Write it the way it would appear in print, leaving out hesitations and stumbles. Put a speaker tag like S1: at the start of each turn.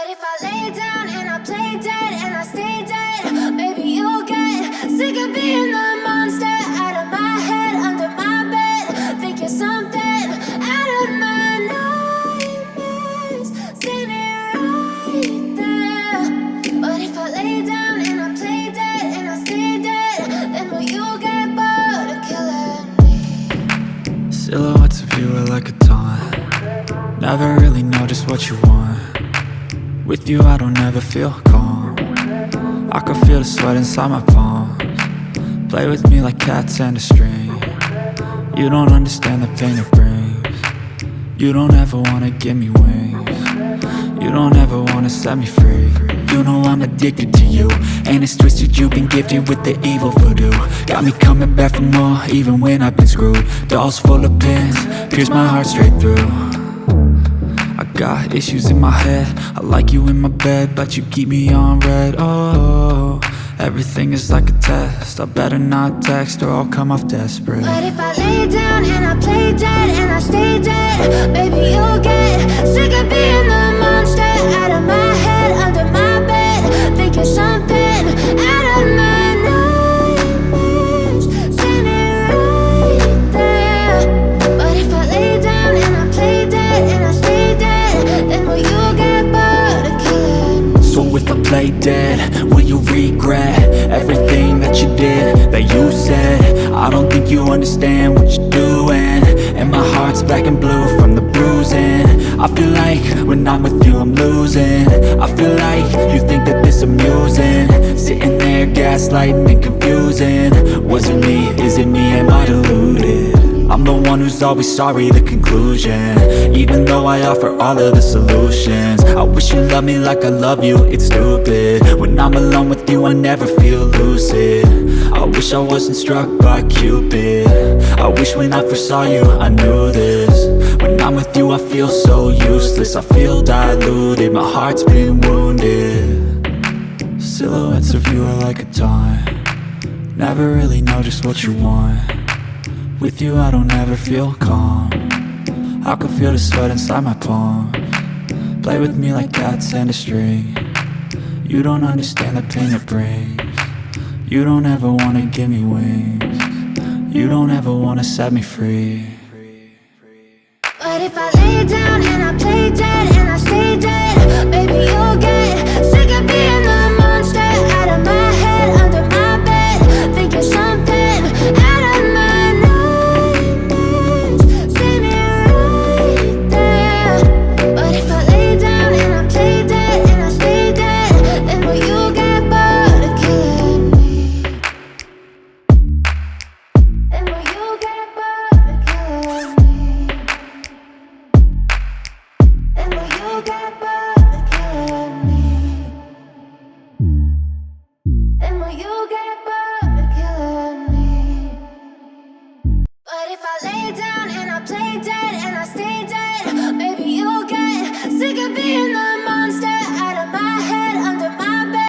S1: But if I lay down and I play dead and I stay dead, maybe you'll get sick of being the monster out of my head, under my bed, thinking something out of my nightmares, standing right there. But if I lay down and I play dead and I stay dead, then will you get bored of killing me?
S2: Silhouettes of you are like a taunt. Never really know just what you want. With you I don't ever feel calm. I can feel the sweat inside my palms. Play with me like cats and a string. You don't understand the pain it brings. You don't ever wanna give me wings. You don't ever wanna set me free. You know I'm addicted to you, and it's twisted, you've been gifted with the evil voodoo. Got me coming back for more, even when I've been screwed. Dolls full of pins, pierce my heart straight through. I got issues in my head, I like you in my bed, but you keep me on red. Oh, everything is like a test. I better not text or I'll come off desperate.
S1: But if I lay down and I play dead and I stay dead, baby you'll get sick of being the monster out of my head, under my bed, thinking something out of my nightmares, standing right there. But if I lay down and I play dead and I stay dead, then will you get bored of killing me?
S2: So if I play dead, will you regret everything that you did, that you said? I don't think you understand what you're doing, and my heart's black and blue from the bruising. I feel like when I'm with you I'm losing. I feel like you think that this amusing, sitting there gaslighting and confusing. Was it me? Is it me? Am I deluded? I'm the one who's always sorry, the conclusion, even though I offer all of the solutions. I wish you loved me like I love you, it's stupid. When I'm alone with you I never feel lucid. I wish I wasn't struck by Cupid. I wish when I first saw you I knew this. When I'm with you I feel so useless, I feel diluted, my heart's been wounded. Silhouettes of you are like a taunt. Never really know just what you want. With you I don't ever feel calm. I can feel the sweat inside my palms. Play with me like cats and a string. You don't understand the pain it brings. You don't ever wanna give me wings. You don't ever wanna set me free.
S1: But if I lay down and I play dead and I stay dead, baby you'll get sick of being the monster out of my head, under my bed, thinking something out of my nightmares, standing right there. But if I lay down and I play dead and I stay dead, then will you get bored of killing me? Then will you get bored of killing me? Then will you get bored of killing me? Then will you get bored of killing me? But if I lay down